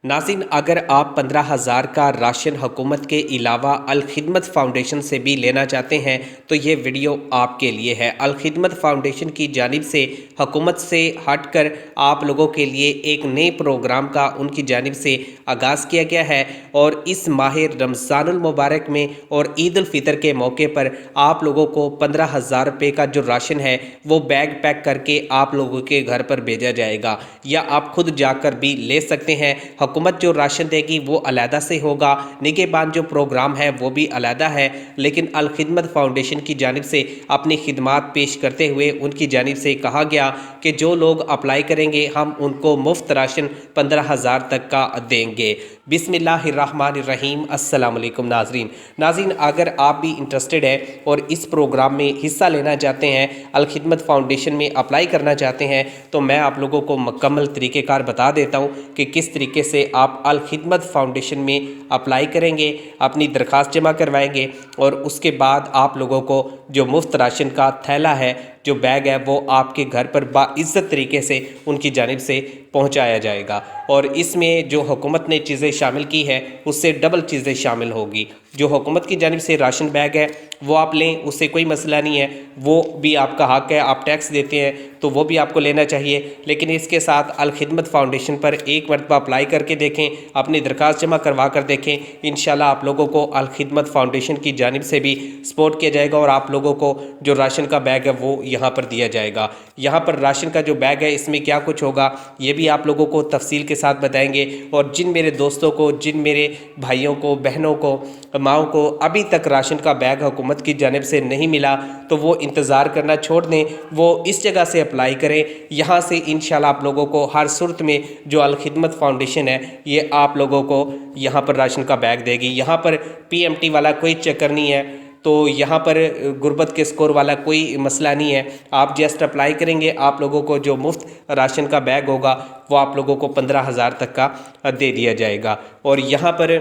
नाज़रीन, अगर आप 15,000 का राशन हुकूमत के अलावा अल खिदमत फ़ाउंडेशन से भी लेना चाहते हैं तो ये वीडियो आपके लिए है। अल खिदमत फ़ाउंडेशन की जानिब से हुकूमत से हटकर आप लोगों के लिए एक नए प्रोग्राम का उनकी जानिब से आगाज़ किया गया है और इस माह रमज़ानुल मुबारक में और ईद उल फितर के मौके पर आप लोगों को 15,000 रुपये का जो राशन है वो बैग पैक करके आप लोगों के घर पर भेजा जाएगा, या आप खुद जाकर भी ले सकते हैं। हुकूमत जो राशन देगी वो अलहदा से होगा, निगहबान जो प्रोग्राम है वो भी अलहदा है, लेकिन अल खिदमत फ़ाउंडेशन की जानिब से अपनी खिदमात पेश करते हुए उनकी जानिब से कहा गया कि जो लोग अप्लाई करेंगे हम उनको मुफ्त राशन 15,000 तक का देंगे। बिस्मिल्लाहिर्रहमानिर्रहीम। अस्सलाम वालेकुम नाज़रीन, अगर आप भी इंटरेस्टेड है और इस प्रोग्राम में हिस्सा लेना चाहते हैं, अल खिदमत फ़ाउंडेशन में अप्लाई करना चाहते हैं, तो मैं आप लोगों को मुकम्मल तरीक़ेकार बता देता हूँ कि किस तरीके से आप अल खिदमत फ़ाउंडेशन में अप्लाई करेंगे, अपनी दरख्वास्त जमा करवाएंगे और उसके बाद आप लोगों को जो मुफ्त राशन का थैला है, जो बैग है, वो आपके घर पर बाइज़्ज़त तरीके से उनकी जानिब से पहुंचाया जाएगा। और इसमें जो हुकूमत ने चीज़ें शामिल की है उससे डबल चीज़ें शामिल होगी। जो हुकूमत की जानिब से राशन बैग है वो आप लें, उससे कोई मसला नहीं है, वो भी आपका हक़ है, आप टैक्स देते हैं तो वो भी आपको लेना चाहिए। लेकिन इसके साथ अल खिदमत फ़ाउंडेशन पर एक मरतबा अप्लाई करके देखें, अपनी दरख्वास्त जमा करवा कर देखें। इंशाल्लाह आप लोगों को अल खिदमत फ़ाउंडेशन की जानिब से भी सपोर्ट किया जाएगा और आप लोगों को जो राशन का बैग है वो यहाँ पर दिया जाएगा। यहाँ पर राशन का जो बैग है इसमें क्या कुछ होगा ये भी आप लोगों को तफसील के साथ बताएंगे। और जिन मेरे दोस्तों को, जिन मेरे भाइयों को, बहनों को, माओं को अभी तक राशन का बैग हुकूमत की जानिब से नहीं मिला तो वो इंतज़ार करना छोड़ दें, वो इस जगह से अप्लाई करें। यहाँ से इंशाल्लाह आप लोगों को हर सूरत में जो अल खिदमत फ़ाउंडेशन है ये आप लोगों को यहाँ पर राशन का बैग देगी। यहाँ पर PMT वाला कोई चक्कर नहीं है, तो यहाँ पर गुर्बत के स्कोर वाला कोई मसला नहीं है। आप जस्ट अप्लाई करेंगे, आप लोगों को जो मुफ्त राशन का बैग होगा वो आप लोगों को 15,000 तक का दे दिया जाएगा। और यहाँ पर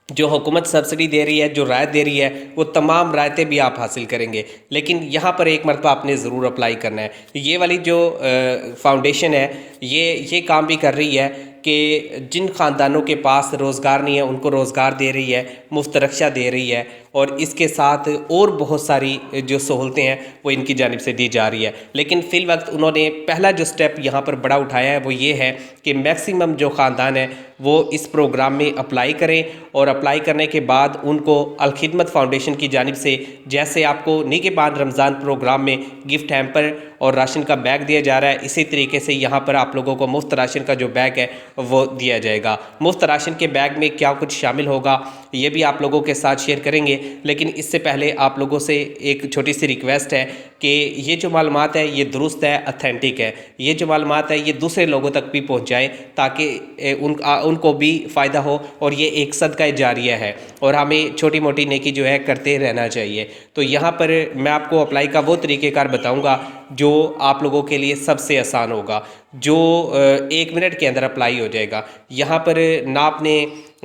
जो हुकूमत सब्सिडी दे रही है, जो रायत दे रही है, वो तमाम रायतें भी आप हासिल करेंगे। लेकिन यहाँ पर एक मरतबा आपने ज़रूर अप्लाई करना है। ये वाली जो फाउंडेशन है ये काम भी कर रही है कि जिन ख़ानदानों के पास रोज़गार नहीं है उनको रोज़गार दे रही है, मुफ्त रक्षा दे रही है और इसके साथ और बहुत सारी जो सहूलतें हैं वो इनकी जानिब से दी जा रही है। लेकिन फ़िल वक्त उन्होंने पहला जो स्टेप यहाँ पर बड़ा उठाया है वो ये है कि मैक्सिमम जो ख़ानदान है वो इस प्रोग्राम में अप्लाई करें और अप्लाई करने के बाद उनको अल खिदमत फ़ाउंडेशन की जानिब से जैसे आपको निगहबान रमज़ान प्रोग्राम में गिफ्ट हैम्पर और राशन का बैग दिया जा रहा है, इसी तरीके से यहाँ पर आप लोगों को मुफ्त राशन का जो बैग है वो दिया जाएगा। मुफ्त राशन के बैग में क्या कुछ शामिल होगा ये भी आप लोगों के साथ शेयर करेंगे। लेकिन इससे पहले आप लोगों से एक छोटी सी रिक्वेस्ट है कि ये जो मालूमात है ये दुरुस्त है, अथेंटिक है। ये जो मालूमात है ये दूसरे लोगों तक भी पहुँचाएँ ताकि उनको भी फ़ायदा हो और ये एक सदका जारिया है और हमें छोटी मोटी नेकी जो है करते रहना चाहिए। तो यहाँ पर मैं आपको अप्लाई का वो तरीक़ेकार बताऊँगा जो आप लोगों के लिए सबसे आसान होगा, जो 1 मिनट के अंदर अप्लाई हो जाएगा। यहाँ पर ना आपने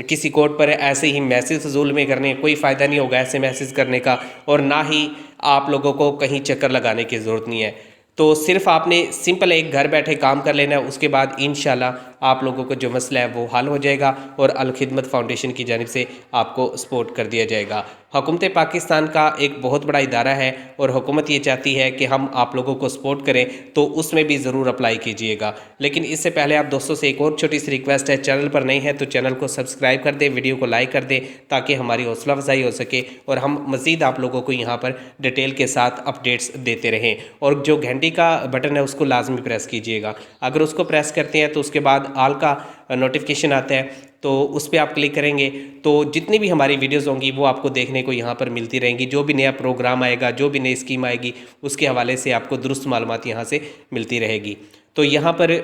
किसी कोड पर ऐसे ही मैसेज फजूल में करने, कोई फ़ायदा नहीं होगा ऐसे मैसेज करने का, और ना ही आप लोगों को कहीं चक्कर लगाने की ज़रूरत नहीं है। तो सिर्फ आपने सिंपल एक घर बैठे काम कर लेना है, उसके बाद इंशाल्लाह आप लोगों को जो मसला है वो हल हो जाएगा और अल खिदमत फ़ाउंडेशन की जानिब से आपको सपोर्ट कर दिया जाएगा। हुकूमत पाकिस्तान का एक बहुत बड़ा इदारा है और हुकूमत ये चाहती है कि हम आप लोगों को सपोर्ट करें, तो उसमें भी ज़रूर अप्लाई कीजिएगा। लेकिन इससे पहले आप दोस्तों से एक और छोटी सी रिक्वेस्ट है, चैनल पर नए हैं तो चैनल को सब्सक्राइब कर दें, वीडियो को लाइक कर दें ताकि हमारी हौसला अफजाई हो सके और हम मज़ीद आप लोगों को यहाँ पर डिटेल के साथ अपडेट्स देते रहें। और जो घंटी का बटन है उसको लाजमी प्रेस कीजिएगा। अगर उसको प्रेस करते हैं तो उसके बाद आल का नोटिफिकेशन आता है, तो उस पर आप क्लिक करेंगे तो जितनी भी हमारी वीडियोस होंगी वो आपको देखने को यहाँ पर मिलती रहेंगी। जो भी नया प्रोग्राम आएगा, जो भी नई स्कीम आएगी, उसके हवाले से आपको दुरुस्त मालूमात यहाँ से मिलती रहेगी। तो यहाँ पर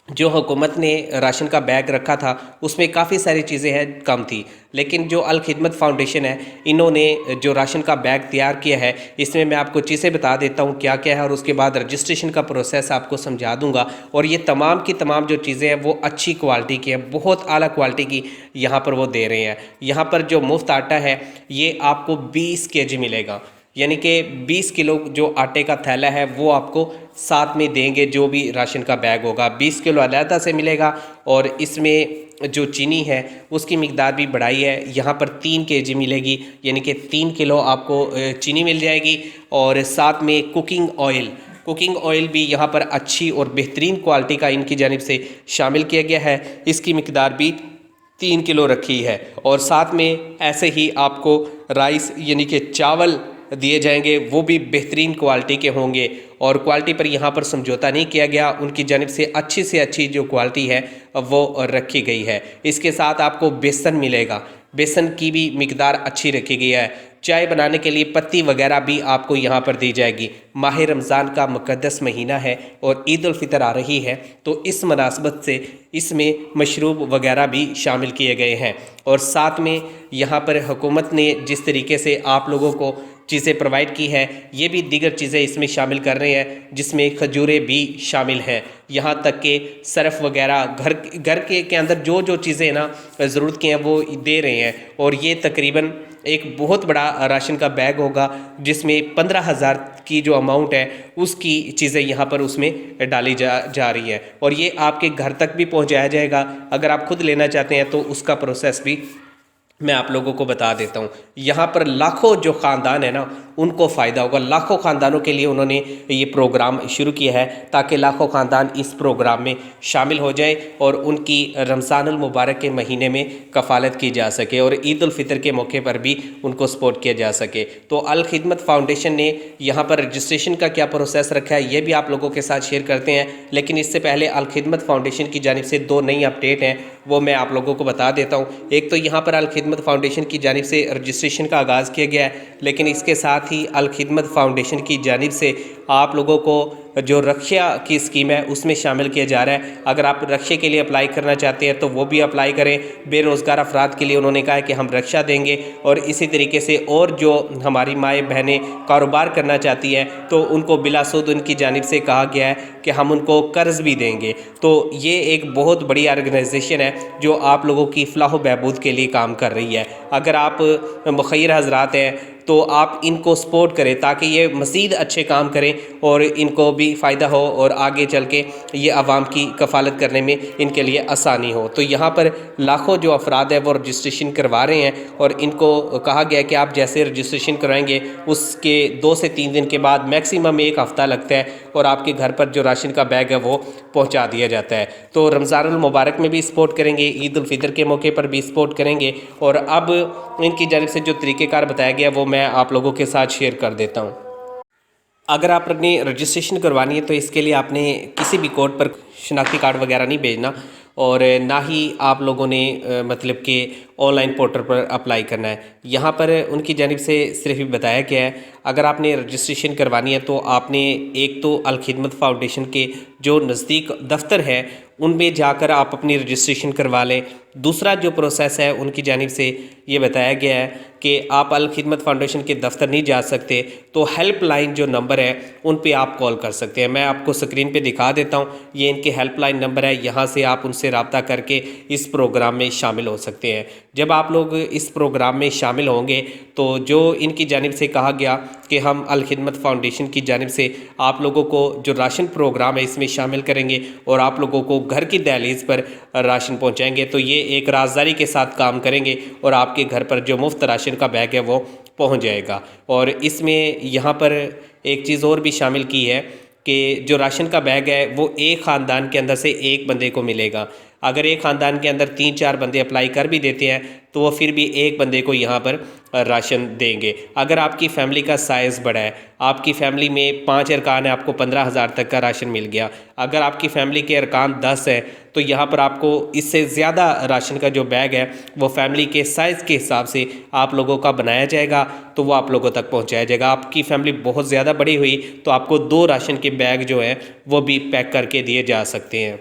जो हुकूमत ने राशन का बैग रखा था उसमें काफ़ी सारी चीज़ें हैं कम थी, लेकिन जो अल खिदमत फ़ाउंडेशन है इन्होंने जो राशन का बैग तैयार किया है इसमें मैं आपको चीज़ें बता देता हूँ क्या क्या है और उसके बाद रजिस्ट्रेशन का प्रोसेस आपको समझा दूँगा। और ये तमाम की तमाम जो चीज़ें हैं वो अच्छी क्वालिटी की हैं, बहुत आला क्वालिटी की यहाँ पर वो दे रहे हैं। यहाँ पर जो मुफ्त आटा है ये आपको 20 kg मिलेगा, यानी कि 20 किलो जो आटे का थैला है वो आपको साथ में देंगे। जो भी राशन का बैग होगा 20 किलो अलहदा से मिलेगा और इसमें जो चीनी है उसकी मिकदार भी बढ़ाई है। यहाँ पर 3 केजी मिलेगी, यानी कि 3 किलो आपको चीनी मिल जाएगी। और साथ में कुकिंग ऑयल भी यहाँ पर अच्छी और बेहतरीन क्वालिटी का इनकी जानिब से शामिल किया गया है। इसकी मिकदार भी 3 किलो रखी है। और साथ में ऐसे ही आपको राइस यानी कि चावल दिए जाएंगे, वो भी बेहतरीन क्वालिटी के होंगे और क्वालिटी पर यहाँ पर समझौता नहीं किया गया। उनकी जानिब से अच्छी जो क्वालिटी है वो रखी गई है। इसके साथ आपको बेसन मिलेगा, बेसन की भी मिकदार अच्छी रखी गई है। चाय बनाने के लिए पत्ती वगैरह भी आपको यहाँ पर दी जाएगी। माह रमज़ान का मुक़द्दस महीना है और ईद उल फितर आ रही है, तो इस मुनासबत से इसमें मशरूब वगैरह भी शामिल किए गए हैं। और साथ में यहाँ पर हुकूमत ने जिस तरीके से आप लोगों को चीज़ें प्रोवाइड की है, ये भी दीगर चीज़ें इसमें शामिल कर रहे हैं, जिसमें खजूरें भी शामिल हैं। यहाँ तक कि सर्फ वगैरह घर के अंदर जो चीज़ें ना ज़रूरत की हैं वो दे रहे हैं। और ये तकरीबन एक बहुत बड़ा राशन का बैग होगा, जिसमें 15,000 की जो अमाउंट है उसकी चीज़ें यहाँ पर उसमें डाली जा रही है और ये आपके घर तक भी पहुँचाया जाएगा। अगर आप खुद लेना चाहते हैं तो उसका प्रोसेस भी मैं आप लोगों को बता देता हूँ। यहाँ पर लाखों जो ख़ानदान है ना उनको फ़ायदा होगा। लाखों ख़ानदानों के लिए उन्होंने ये प्रोग्राम शुरू किया है ताकि लाखों ख़ानदान इस प्रोग्राम में शामिल हो जाए और उनकी रमज़ानुल मुबारक के महीने में कफ़ालत की जा सके और ईद उल फितर के मौके पर भी उनको सपोर्ट किया जा सके। तो अल खिदमत फाउंडेशन ने यहाँ पर रजिस्ट्रेशन का क्या प्रोसेस रखा है ये भी आप लोगों के साथ शेयर करते हैं। लेकिन इससे पहले अल खिदमत फाउंडेशन की जानिब से 2 नई अपडेट हैं, वो मैं आप लोगों को बता देता हूँ। एक तो यहाँ पर अल खिदमत फाउंडेशन की जानिब से रजिस्ट्रेशन का आगाज़ किया गया है, लेकिन इसके साथ ही अल खिदमत फाउंडेशन की जानिब से आप लोगों को जो रक्षा की स्कीम है उसमें शामिल किया जा रहा है। अगर आप रक्षा के लिए अप्लाई करना चाहते हैं तो वो भी अप्लाई करें। बेरोज़गार अफराद के लिए उन्होंने कहा है कि हम रक्षा देंगे और इसी तरीके से और जो हमारी माएँ बहनें कारोबार करना चाहती हैं तो उनको बिलासूद उनकी जानिब से कहा गया है कि हम उनको कर्ज़ भी देंगे। तो ये एक बहुत बड़ी ऑर्गेनाइजेशन है जो आप लोगों की फ़लाह व बहबूद के लिए काम कर रही है। अगर आप मुखैर हज़रात हैं तो आप इनको सपोर्ट करें ताकि ये मज़ीद अच्छे काम करें और इनको भी फ़ायदा हो और आगे चल के ये आवाम की कफ़ालत करने में इनके लिए आसानी हो। तो यहाँ पर लाखों जो अफराद हैं वो रजिस्ट्रेशन करवा रहे हैं और इनको कहा गया है कि आप जैसे रजिस्ट्रेशन कराएंगे उसके 2 से 3 दिन के बाद मैक्सिमम 1 हफ़्ता लगता है और आपके घर पर जो राशन का बैग है वो पहुँचा दिया जाता है। तो रमज़ानुल मुबारक में भी सपोर्ट करेंगे, ईद उल फितर के मौके पर भी सपोर्ट करेंगे। और अब इनकी जानिब से जो तरीक़ेकार बताया गया वो मैं आप लोगों के साथ शेयर कर देता हूं। अगर आप अपनी रजिस्ट्रेशन करवानी है तो इसके लिए आपने किसी भी कोर्ट पर शनाख्ती कार्ड वगैरह नहीं भेजना और ना ही आप लोगों ने मतलब कि ऑनलाइन पोर्टल पर अप्लाई करना है। यहाँ पर उनकी जानिब से सिर्फ ही बताया गया है अगर आपने रजिस्ट्रेशन करवानी है तो आपने एक तो अल खिदमत फाउंडेशन के जो नज़दीक दफ्तर है उनमें जाकर आप अपनी रजिस्ट्रेशन करवा लें। दूसरा जो प्रोसेस है उनकी जानिब से ये बताया गया है कि आप अल खिदमत फाउंडेशन के दफ्तर नहीं जा सकते तो हेल्पलाइन जो नंबर है उन पे आप कॉल कर सकते हैं। मैं आपको स्क्रीन पे दिखा देता हूँ, ये इनके हेल्पलाइन नंबर है। यहाँ से आप उनसे रब्ता करके इस प्रोग्राम में शामिल हो सकते हैं। जब आप लोग इस प्रोग्राम में शामिल होंगे तो जो इनकी जानिब से कहा गया कि हम अल खिदमत फाउंडेशन की जानिब से आप लोगों को जो राशन प्रोग्राम है इसमें शामिल करेंगे और आप लोगों को घर की दहलीज पर राशन पहुंचाएंगे। तो ये एक राजदारी के साथ काम करेंगे और आपके घर पर जो मुफ्त राशन का बैग है वो पहुंच जाएगा। और इसमें यहाँ पर एक चीज़ और भी शामिल की है कि जो राशन का बैग है वो एक ख़ानदान के अंदर से एक बंदे को मिलेगा। अगर एक ख़ानदान के अंदर 3-4 बंदे अप्लाई कर भी देते हैं तो वो फिर भी एक बंदे को यहाँ पर राशन देंगे। अगर आपकी फ़ैमिली का साइज़ बड़ा है, आपकी फ़ैमिली में 5 अरकान है, आपको 15,000 तक का राशन मिल गया। अगर आपकी फ़ैमिली के अरकान 10 है तो यहाँ पर आपको इससे ज़्यादा राशन का जो बैग है वो फ़ैमिली के साइज़ के हिसाब से आप लोगों का बनाया जाएगा तो वो आप लोगों तक पहुँचाया जाएगा। आपकी फ़ैमिली बहुत ज़्यादा बड़ी हुई तो आपको 2 राशन के बैग जो है वो भी पैक करके दिए जा सकते हैं।